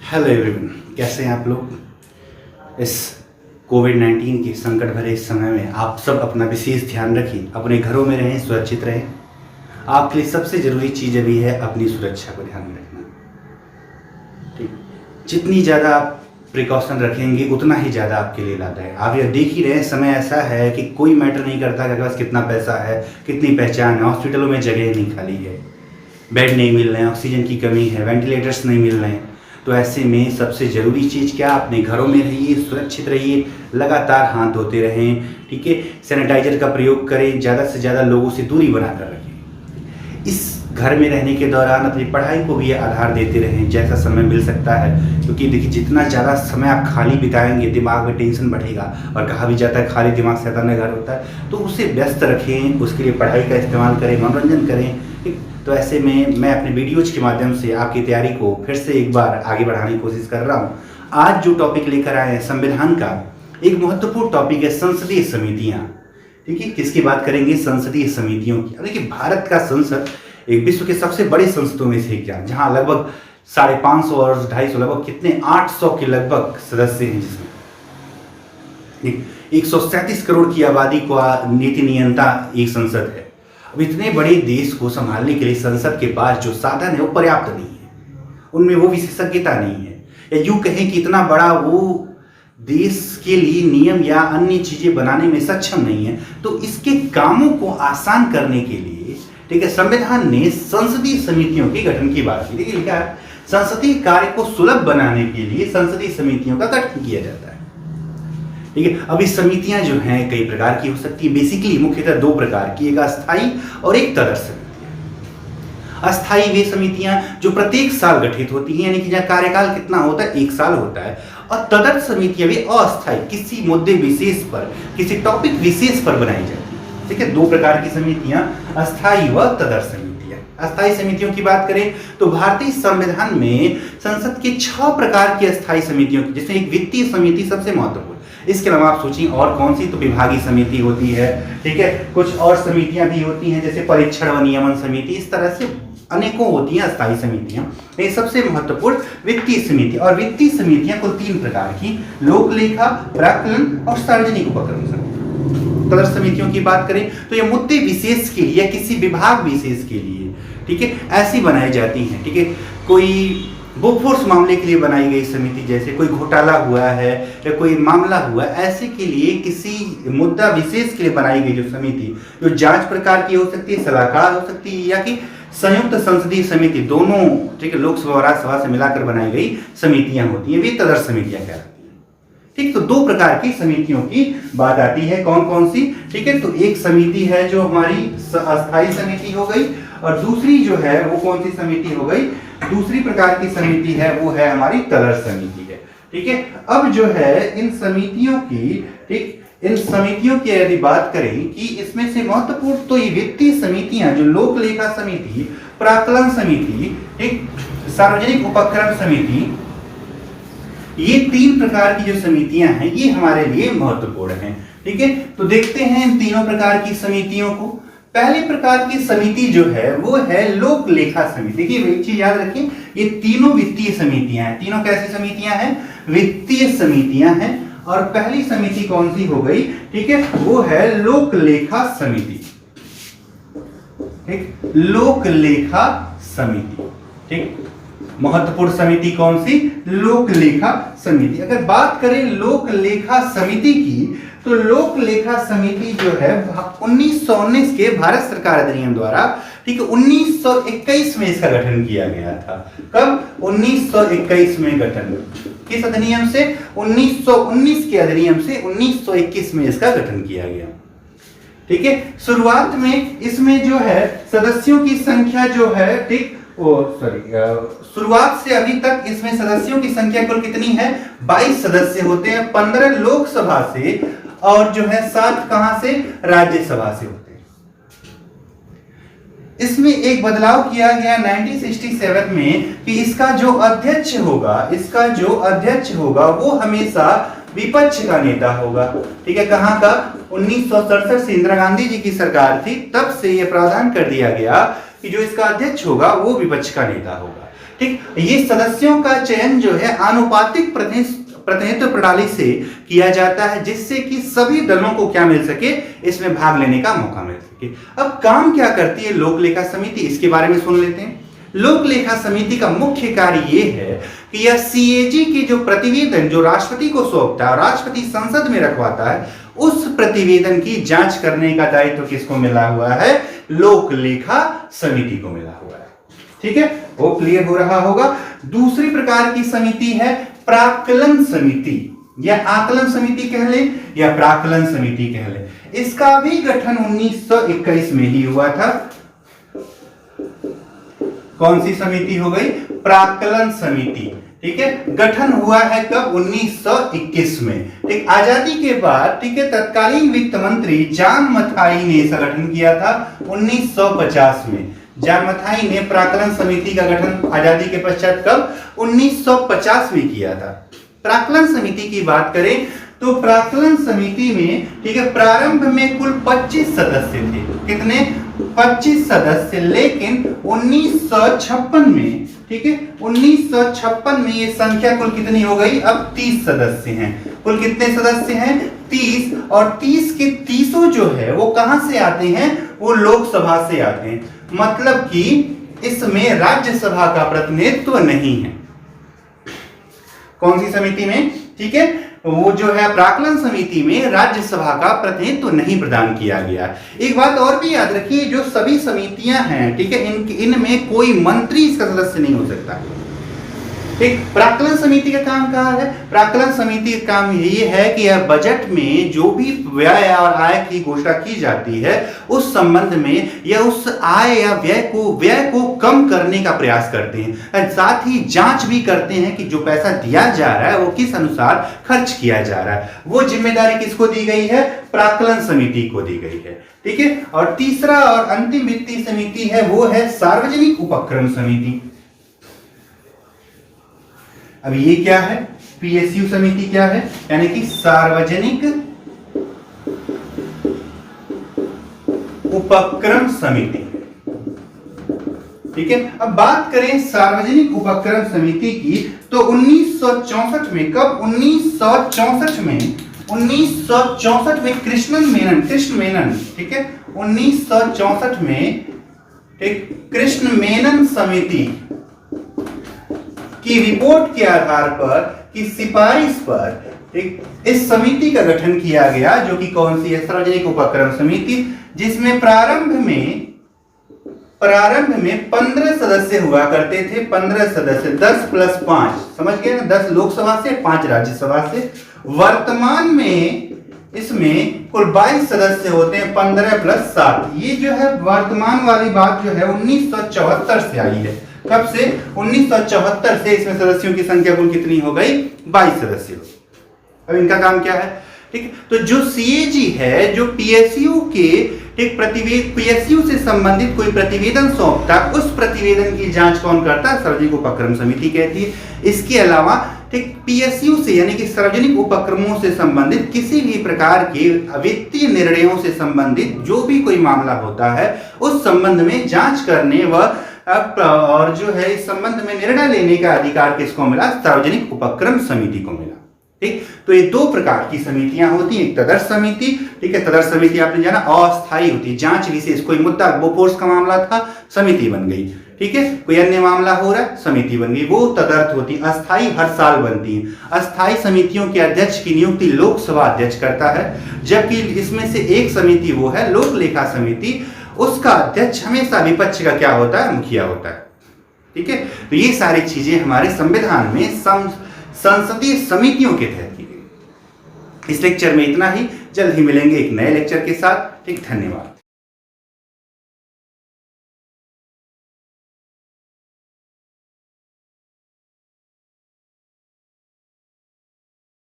Hello everyone, कैसे हैं आप लोग। इस कोविड-19 के संकट भरे इस समय में आप सब अपना विशेष ध्यान रखें, अपने घरों में रहें, सुरक्षित रहें। आपके लिए सबसे ज़रूरी चीज़ अभी है अपनी सुरक्षा को ध्यान में रखना। ठीक, जितनी ज़्यादा आप प्रिकॉशन रखेंगे उतना ही ज़्यादा आपके लिए लाभदायक है। आप ये देख ही रहे हैं, समय ऐसा है कि कोई मैटर नहीं करता कि आपके पास कितना पैसा है, कितनी पहचान है। हॉस्पिटलों में जगह नहीं खाली है, बेड नहीं मिल रहे हैं, ऑक्सीजन की कमी है, वेंटिलेटर्स नहीं मिल रहे हैं। तो ऐसे में सबसे ज़रूरी चीज़ क्या, अपने घरों में रहिए, सुरक्षित रहिए, लगातार हाथ धोते रहें। ठीक है, सैनिटाइजर का प्रयोग करें, ज़्यादा से ज़्यादा लोगों से दूरी बनाकर रखें। इस घर में रहने के दौरान अपनी पढ़ाई को भी आधार देते रहें जैसा समय मिल सकता है, क्योंकि देखिए जितना ज़्यादा समय आप खाली बिताएंगे दिमाग में टेंशन बढ़ेगा। और कहा भी जाता है खाली दिमाग शैतान का घर होता है। तो उसे व्यस्त रखें, उसके लिए पढ़ाई का इस्तेमाल करें, मनोरंजन करें। ठीक, तो ऐसे में मैं अपने वीडियोज के माध्यम से आपकी तैयारी को फिर से एक बार आगे बढ़ाने की कोशिश कर रहा हूँ। आज जो टॉपिक लेकर आए हैं संविधान का, एक महत्वपूर्ण टॉपिक है संसदीय समितियाँ। ठीक है, किसकी बात करेंगे, संसदीय समितियों की। देखिए भारत का संसद एक विश्व के सबसे बड़े संसदों में से एक है, जहाँ लगभग 550 और 250 लगभग कितने 800 के लगभग सदस्य हैं, जिसमें 137 करोड़ की आबादी को नीति नियंता एक संसद है। अब इतने बड़े देश को संभालने के लिए संसद के पास जो साधन है वो पर्याप्त नहीं है, उनमें वो विशेषज्ञता नहीं है, या यूँ कहें कि इतना बड़ा वो देश के लिए नियम या अन्य चीजें बनाने में सक्षम नहीं है। तो इसके कामों को आसान करने के लिए ठीक है, संविधान ने संसदीय समितियों के गठन की बात की। देखिए लिखा है, संसदीय कार्य को सुलभ बनाने के लिए संसदीय समितियों का गठन किया जाता है। ठीक है, अब इस समितियां जो हैं कई प्रकार की हो सकती है। बेसिकली मुख्यतः दो प्रकार की, एक अस्थायी और एक तदर्थ समितियां। अस्थायी वे समितियां जो प्रत्येक साल गठित होती हैं, यानी कि जहाँ कार्यकाल कितना होता है, 1 साल होता है। और तदर्थ समितियां वे अस्थायी, किसी मुद्दे विशेष पर, किसी टॉपिक विशेष पर बनाई जाती है। ठीक है, दो प्रकार की समितियां, अस्थायी व तदर्थ समितियां। अस्थायी समितियों की बात करें तो भारतीय संविधान में संसद के 6 प्रकार की अस्थायी समितियों की, जिसमें एक वित्तीय समिति सबसे महत्वपूर्ण। इसके अलावा आप सोचिए और कौन सी, तो विभागीय समिति होती है। ठीक है, कुछ और समितियां भी होती हैं जैसे परीक्षण व नियमन समिति। इस तरह से अनेकों होती हैं अस्थायी समितियां। ये सबसे महत्वपूर्ण वित्तीय समिति। और वित्तीय समितियां कुल 3 प्रकार की, लोक लेखा, प्राक्कलन और सार्वजनिक उपक्रम समिति। तदर्थ समितियों की बात करें तो ये मुद्दे विशेष के लिए, किसी विभाग विशेष के लिए, ठीक है, ऐसी बनाई जाती हैं। ठीक है, कोई बोफोर्स मामले के लिए बनाई गई समिति, जैसे कोई घोटाला हुआ है या कोई मामला हुआ, ऐसे के लिए किसी मुद्दा विशेष के लिए बनाई गई जो समिति, जो जांच प्रकार की हो सकती है, सलाहकार हो सकती है, या कि संयुक्त संसदीय समिति, दोनों ठीक है लोकसभा और राज्यसभा से मिलाकर बनाई गई समितियां होती हैं, वे तदर्थ समितियां कहलाती हैं। ठीक, तो 2 प्रकार की समितियों की बात आती है। कौन कौन सी, ठीक है, तो एक समिति है जो हमारी अस्थायी समिति हो गई, और दूसरी जो है वो कौन सी समिति हो गई, दूसरी प्रकार की समिति है वो है हमारी तदर्थ समिति है। ठीक है, अब जो है इन समितियों की, ठीक, इन समितियों की यदि बात करें कि इसमें से महत्वपूर्ण, तो ये वित्तीय समितियां जो लोक लेखा समिति, प्राक्कलन समिति, एक सार्वजनिक उपक्रम समिति, ये 3 प्रकार की जो समितियां हैं ये हमारे लिए महत्वपूर्ण हैं। ठीक है, तो देखते हैं इन तीनों प्रकार की समितियों को। पहले प्रकार की समिति जो है वो है लोक लेखा समिति। देखिए एक चीज याद रखें, ये तीनों वित्तीय समितियां हैं। तीनों कैसी समितियां हैं, वित्तीय समितियां हैं। और पहली समिति कौन सी हो गई, ठीक है, वो है लोक लेखा समिति। ठीक, लोक लेखा समिति। ठीक, महत्वपूर्ण समिति कौन सी, लोक लेखा समिति। अगर बात करें लोक लेखा समिति की, तो लोक लेखा समिति जो है 1919 के भारत सरकार अधिनियम द्वारा, ठीक है, 1921 में इसका गठन किया गया था। कब, 1921 में गठन, किस अधिनियम से, 1919 के अधिनियम से 1921 में इसका गठन किया गया। ठीक है, शुरुआत में इसमें जो है सदस्यों की संख्या जो है, ठीक, शुरुआत से अभी तक इसमें सदस्यों की संख्या कुल कितनी है, 22 सदस्य होते हैं। 15 लोकसभा से और जो है 7 कहां से, राज्यसभा से होते हैं। इसमें एक बदलाव किया गया 1967 में कि इसका जो अध्यक्ष होगा वो हमेशा विपक्ष का नेता होगा। ठीक है, कहां का, 1967 से इंदिरा गांधी जी की सरकार थी, तब से यह प्रावधान कर दिया गया कि जो इसका अध्यक्ष होगा वो विपक्ष का नेता होगा। ठीक, ये सदस्यों का चयन जो है आनुपातिक प्रतिनिधित्व प्रणाली से किया जाता है, जिससे कि सभी दलों को क्या मिल सके, इसमें भाग लेने का मौका मिल सके। अब काम क्या करती है लोक लेखा समिति, इसके बारे में सुन लेते हैं। लोक लेखा समिति का मुख्य कार्य यह है कि यह सीएजी की जो प्रतिवेदन जो राष्ट्रपति को सौंपता है और राष्ट्रपति संसद में रखवाता है, उस प्रतिवेदन की जांच करने का दायित्व किसको मिला हुआ है, लोक लेखा समिति को मिला हुआ है। ठीक है, वो क्लियर हो रहा होगा। दूसरी प्रकार की समिति है प्राक्कलन समिति, या आकलन समिति कह ले या प्राक्कलन समिति कह ले। इसका भी गठन 1921 में ही हुआ था। कौन सी समिति हो गई, प्राक्कलन समिति। ठीक है, गठन हुआ है कब, 1921 में। ठीक, आजादी के बाद ठीक है तत्कालीन वित्त मंत्री जॉन मथाई ने इसका गठन किया था 1950 में। जॉन मथाई ने प्राक्कलन समिति का गठन आजादी के पश्चात कब, 1950 में किया था। प्राक्कलन समिति की बात करें तो प्राक्कलन समिति में ठीक है प्रारंभ में कुल 25 सदस्य थे। कितने, 25 सदस्य, लेकिन 1956 में ठीक है 1956 में ये संख्या कुल कितनी हो गई, अब 30 सदस्य हैं। कुल कितने सदस्य हैं, 30, और 30 के 30 जो है वो कहां से आते हैं, वो लोकसभा से आते हैं। मतलब कि इसमें राज्यसभा का प्रतिनिधित्व नहीं है। कौन सी समिति में, ठीक है, वो जो है प्राक्कलन समिति में राज्यसभा का प्रतिनिधित्व नहीं प्रदान किया गया। एक बात और भी याद रखिए, जो सभी समितियां हैं ठीक है इनमें कोई मंत्री इसका सदस्य नहीं हो सकता। ठीक, प्राक्कलन समिति का काम क्या है, प्राक्कलन समिति का काम ये है कि यह बजट में जो भी व्यय और आय की घोषणा की जाती है उस संबंध में यह उस आय या व्यय को कम करने का प्रयास करते हैं। साथ ही जांच भी करते हैं कि जो पैसा दिया जा रहा है वो किस अनुसार खर्च किया जा रहा है। वो जिम्मेदारी किसको दी गई है, प्राक्कलन समिति को दी गई है। ठीक है, और तीसरा और अंतिम वित्तीय समिति है वो है सार्वजनिक उपक्रम समिति। अब ये क्या है, पीएसयू समिति क्या है, यानी कि सार्वजनिक उपक्रम समिति। ठीक है, अब बात करें सार्वजनिक उपक्रम समिति की तो 1964 में, कब, 1964 में कृष्ण मेनन ठीक है 1964 में एक कृष्ण मेनन समिति की रिपोर्ट के आधार पर, की सिफारिश पर एक इस समिति का गठन किया गया, जो कि कौन सी है, सार्वजनिक उपक्रम समिति, जिसमें प्रारंभ में 15 सदस्य हुआ करते थे। 15 सदस्य, 10 + 5, समझ गए ना, 10 लोकसभा से, 5 राज्यसभा से। वर्तमान में इसमें कुल 22 सदस्य होते हैं, 15 + 7। ये जो है वर्तमान वाली बात जो है 1974 से आई है। कब से, 1974 से। इसमें सदस्यों की संख्या कुल कितनी हो गई, 22 सदस्य। अब इनका काम क्या है, ठीक, तो जो सीएजी है, जो पीएसयू के एक पीएसयू से संबंधित कोई प्रतिवेदन सौंपता, उस प्रतिवेदन की जांच कौन करता है, सार्वजनिक उपक्रम समिति कहती है। इसके अलावा ठीक पीएसयू से यानी कि सार्वजनिक उपक्रमों से संबंधित किसी भी प्रकार के वित्तीय निर्णयों से संबंधित जो भी कोई मामला होता है, उस संबंध में जांच करने व और जो है इस संबंध में निर्णय लेने का अधिकार किसको मिला, सार्वजनिक उपक्रम समिति को मिला। ठीक, तो ये 2 प्रकार की समितियां होती हैं, एक तदर्थ समिति, ठीक है, तदर्थ समिति आपने जाना अस्थायी होती है, जांच विशेष, कोई मुद्दा बोफोर्स का मामला था, समिति बन गई। ठीक है, कोई अन्य मामला हो रहा है, समिति बन गई, वो तदर्थ होती है। अस्थायी हर साल बनती है। अस्थायी समितियों के अध्यक्ष की नियुक्ति लोकसभा अध्यक्ष करता है, जबकि इसमें से एक समिति वो है लोक लेखा समिति, उसका अध्यक्ष हमेशा विपक्ष का क्या होता है, मुखिया होता है। ठीक है, तो ये सारी चीजें हमारे संविधान में संसदीय समितियों के तहत की गई। इस लेक्चर में इतना ही, जल्द ही मिलेंगे एक नए लेक्चर के साथ। ठीक, धन्यवाद।